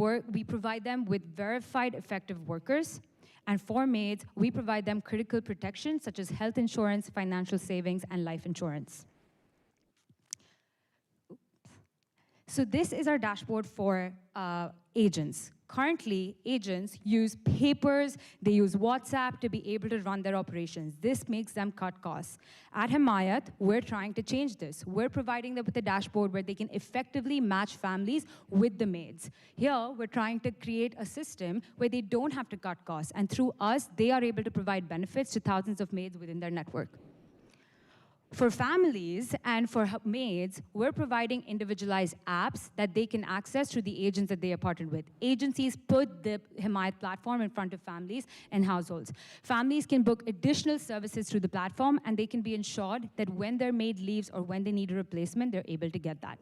provide them with verified effective workers. And for maids, we provide them critical protections such as health insurance, financial savings, and life insurance. So this is our dashboard for agents. Currently, agents use papers, they use WhatsApp to be able to run their operations. This makes them cut costs. At Himayat, we're trying to change this. We're providing them with a dashboard where they can effectively match families with the maids. Here, we're trying to create a system where they don't have to cut costs, and through us, they are able to provide benefits to thousands of maids within their network. For families and for maids, we're providing individualized apps that they can access through the agents that they are partnered with. Agencies put the Himayat platform in front of families and households. Families can book additional services through the platform, and they can be ensured that when their maid leaves or when they need a replacement, they're able to get that.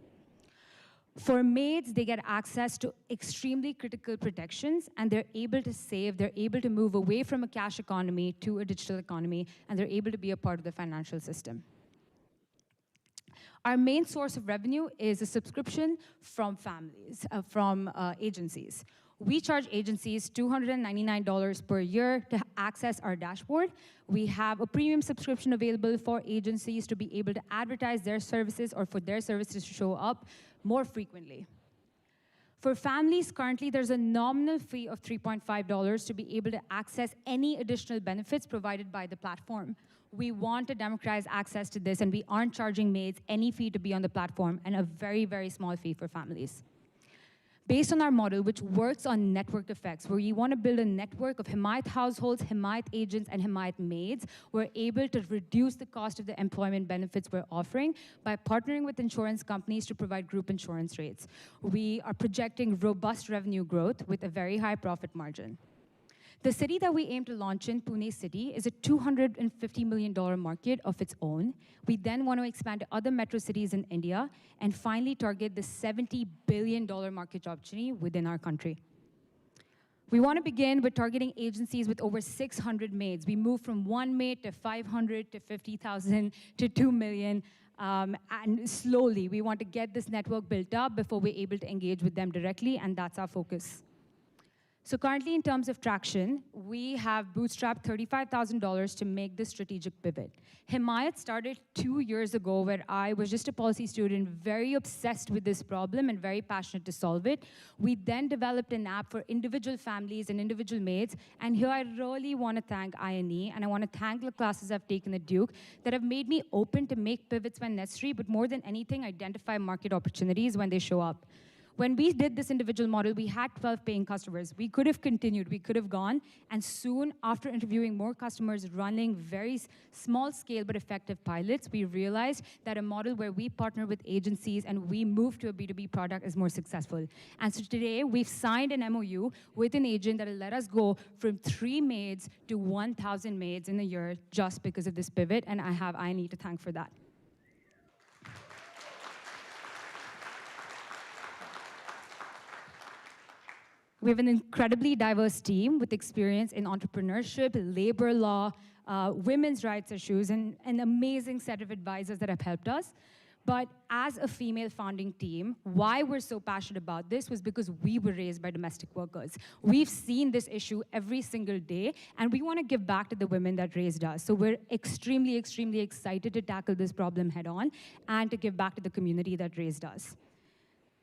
For maids, they get access to extremely critical protections, and they're able to save, they're able to move away from a cash economy to a digital economy, and they're able to be a part of the financial system. Our main source of revenue is a subscription from families, from agencies. We charge agencies $299 per year to access our dashboard. We have a premium subscription available for agencies to be able to advertise their services or for their services to show up more frequently. For families, currently there's a nominal fee of $3.5 to be able to access any additional benefits provided by the platform. We want to democratize access to this, and we aren't charging maids any fee to be on the platform, and a very, very small fee for families. Based on our model, which works on network effects, where you want to build a network of Himayat households, Himayat agents, and Himayat maids, we're able to reduce the cost of the employment benefits we're offering by partnering with insurance companies to provide group insurance rates. We are projecting robust revenue growth with a very high profit margin. The city that we aim to launch in, Pune City, is a $250 million market of its own. We then want to expand to other metro cities in India and finally target the $70 billion market opportunity within our country. We want to begin with targeting agencies with over 600 maids. We move from 1 maid to 500 to 50,000 to 2 million. And slowly, we want to get this network built up before we're able to engage with them directly, and that's our focus. So currently, in terms of traction, we have bootstrapped $35,000 to make this strategic pivot. Himayat started 2 years ago, where I was just a policy student, very obsessed with this problem and very passionate to solve it. We then developed an app for individual families and individual maids, and here I really want to thank INE, and I want to thank the classes I've taken at Duke that have made me open to make pivots when necessary, but more than anything, identify market opportunities when they show up. When we did this individual model, we had 12 paying customers. We could have continued, we could have gone, and soon, after interviewing more customers, running very small scale but effective pilots, we realized that a model where we partner with agencies and we move to a B2B product is more successful. And so today, we've signed an MOU with an agent that will let us go from 3 maids to 1,000 maids in a year just because of this pivot, and I have INE to thank for that. We have an incredibly diverse team with experience in entrepreneurship, labor law, women's rights issues, and an amazing set of advisors that have helped us. But as a female founding team, why we're so passionate about this was because we were raised by domestic workers. We've seen this issue every single day, and we want to give back to the women that raised us. So we're extremely, extremely excited to tackle this problem head on and to give back to the community that raised us.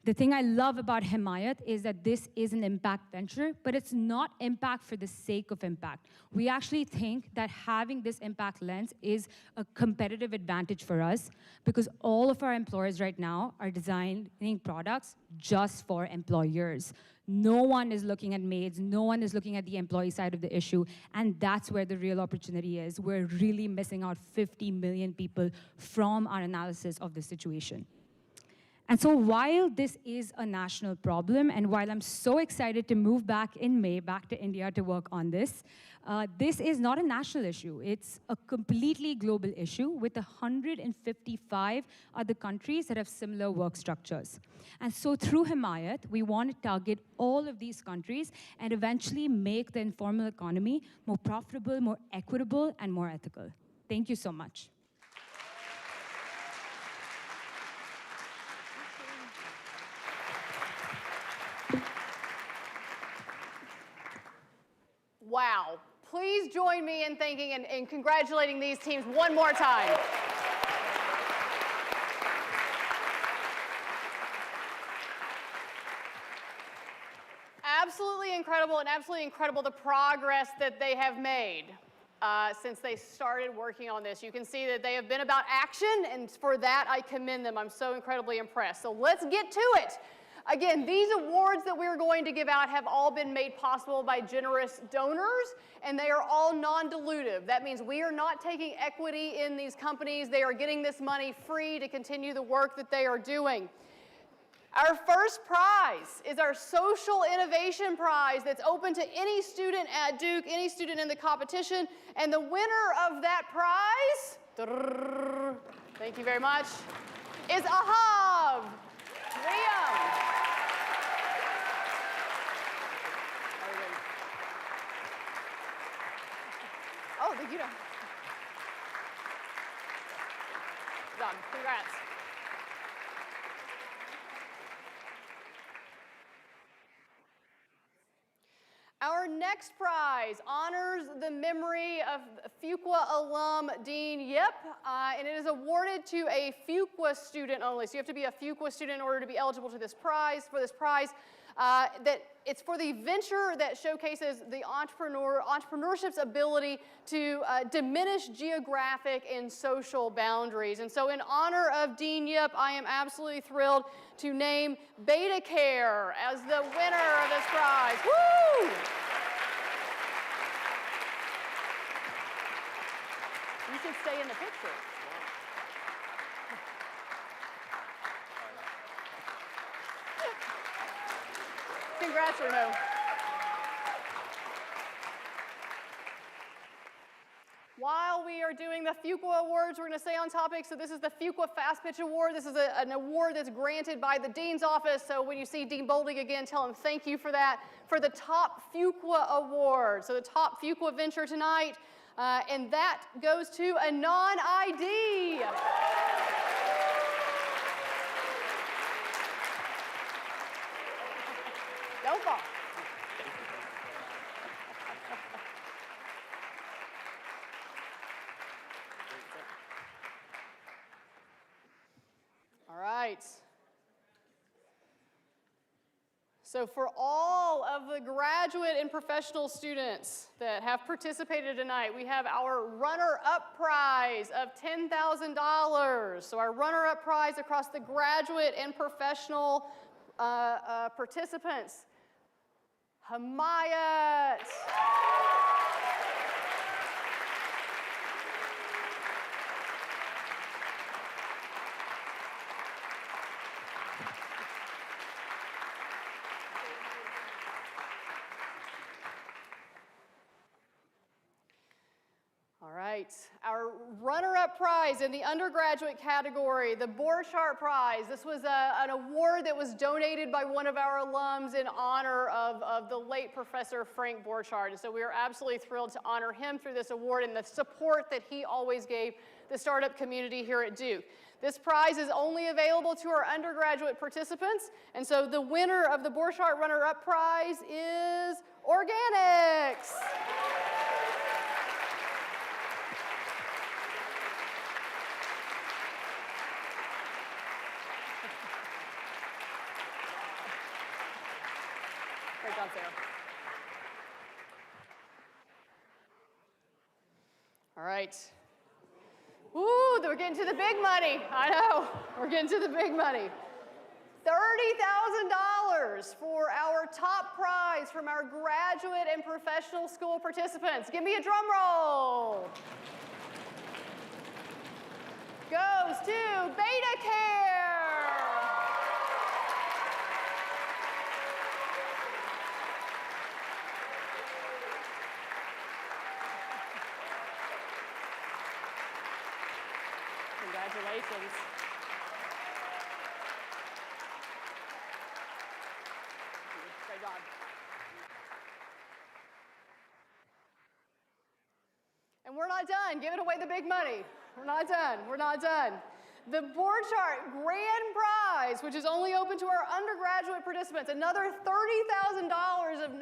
The thing I love about Himayat is that this is an impact venture, but it's not impact for the sake of impact. We actually think that having this impact lens is a competitive advantage for us because all of our employers right now are designing products just for employers. No one is looking at maids, no one is looking at the employee side of the issue, and that's where the real opportunity is. We're really missing out 50 million people from our analysis of the situation. And so while this is a national problem, and while I'm so excited to move back in May, back to India to work on this, this is not a national issue. It's a completely global issue with 155 other countries that have similar work structures. And so through Himayat, we want to target all of these countries and eventually make the informal economy more profitable, more equitable, and more ethical. Thank you so much.
Wow. Please join me in thanking and congratulating these teams one more time. Absolutely incredible, and absolutely incredible the progress that they have made since they started working on this. You can see that they have been about action, and for that I commend them. I'm so incredibly impressed. So let's get to it. Again, these awards that we're going to give out have all been made possible by generous donors, and they are all non-dilutive. That means we are not taking equity in these companies. They are getting this money free to continue the work that they are doing. Our first prize is our Social Innovation Prize that's open to any student at Duke, any student in the competition, and the winner of that prize, thank you very much, is Ahav Liam. Oh, thank you. Done. Congrats. Our next prize honors the memory of Fuqua alum Dean Yip, and it is awarded to a Fuqua student only. So you have to be a Fuqua student in order to be eligible to this prize. That it's for the venture that showcases the entrepreneurship's ability to diminish geographic and social boundaries. And so in honor of Dean Yip, I am absolutely thrilled to name Beta Care as the winner of this prize. Woo! You should stay in the picture. Congrats, Renu. While we are doing the Fuqua Awards, we're going to stay on topic. So this is the Fuqua Fast Pitch Award. This is an award that's granted by the Dean's Office. So when you see Dean Bolding again, tell him thank you for that. For the top Fuqua Award. So the top Fuqua venture tonight. And that goes to a non-ID. Don't fall. All right. So for all of the graduate and professional students that have participated tonight, we have our runner-up prize of $10,000. So our runner-up prize across the graduate and professional participants. Himayat. All right, our runner-up prize in the undergraduate category, the Borchardt Prize. This was an award that was donated by one of our alums in honor of the late Professor Frank Borchardt. And so we are absolutely thrilled to honor him through this award and the support that he always gave the startup community here at Duke. This prize is only available to our undergraduate participants, and so the winner of the Borchardt runner-up prize is Organics. job, Sarah. All right. Ooh, we're getting to the big money. I know, we're getting to the big money. $30,000 for our top prize from our graduate and professional school participants. Give me a drum roll. Goes to Beta Care. Congratulations. Great job. And we're not done giving away the big money. We're not done. We're not done. The board chart grand prize, which is only open to our undergraduate participants, another $30,000 of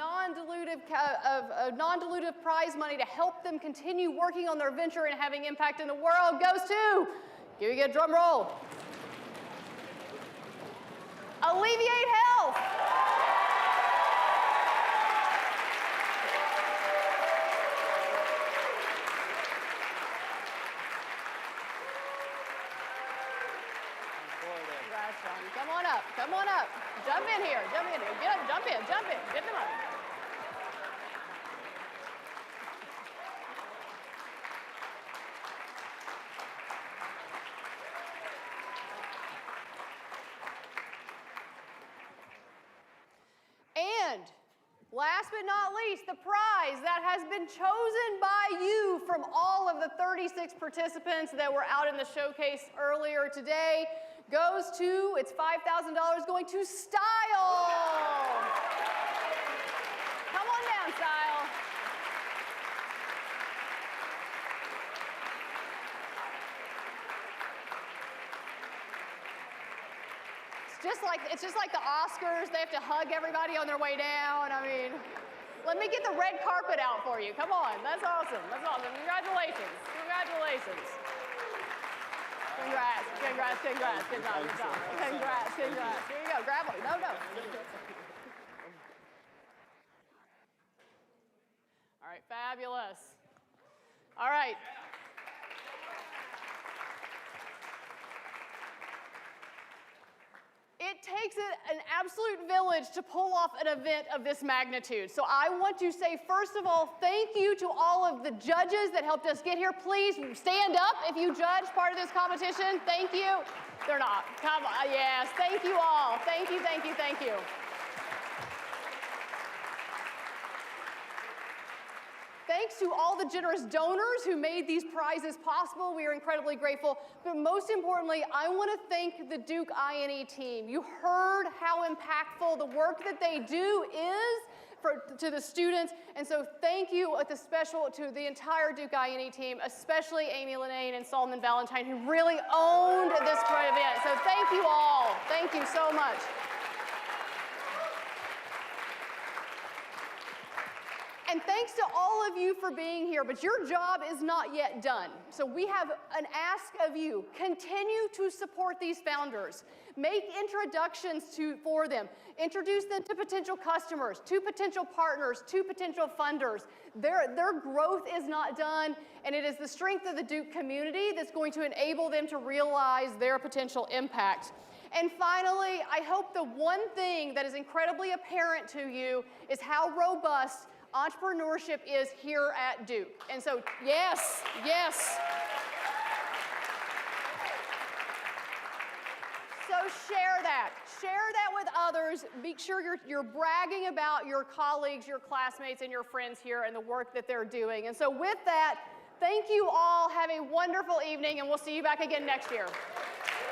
non-dilutive prize money to help them continue working on their venture and having impact in the world, goes to, give me a drum roll, Alleviate Health. Come on up, come on up. Jump in here, jump in here. Get up, jump in, get the money. And last but not least, the prize that has been chosen by you from all of the 36 participants that were out in the showcase earlier today goes to, it's $5,000 going to Style. Come on down, Style. It's just like the Oscars. They have to hug everybody on their way down. I mean, let me get the red carpet out for you. Come on, that's awesome. That's awesome. Congratulations. Congratulations. Congrats, congrats, congrats. Good job, good job. Congrats, congrats. Here you go, grab one. No, no. All right, fabulous. All right. It takes an absolute village to pull off an event of this magnitude. So I want to say, first of all, thank you to all of the judges that helped us get here. Please stand up if you judge part of this competition. Thank you. They're not. Come on. Yes. Thank you all. Thank you, thank you, thank you. Thanks to all the generous donors who made these prizes possible. We are incredibly grateful. But most importantly, I want to thank the Duke INE team. You heard how impactful the work that they do is to the students. And so thank you to the entire Duke INE team, especially Amy Linane and Solomon Valentine, who really owned this event. So thank you all. Thank you so much. And thanks to all of you for being here, but your job is not yet done. So we have an ask of you. Continue to support these founders. Make introductions for them. Introduce them to potential customers, to potential partners, to potential funders. Their growth is not done, and it is the strength of the Duke community that's going to enable them to realize their potential impact. And finally, I hope the one thing that is incredibly apparent to you is how robust entrepreneurship is here at Duke. And so, yes, yes. So share that. Share that with others. Make sure you're bragging about your colleagues, your classmates, and your friends here and the work that they're doing. And so with that, thank you all. Have a wonderful evening, and we'll see you back again next year.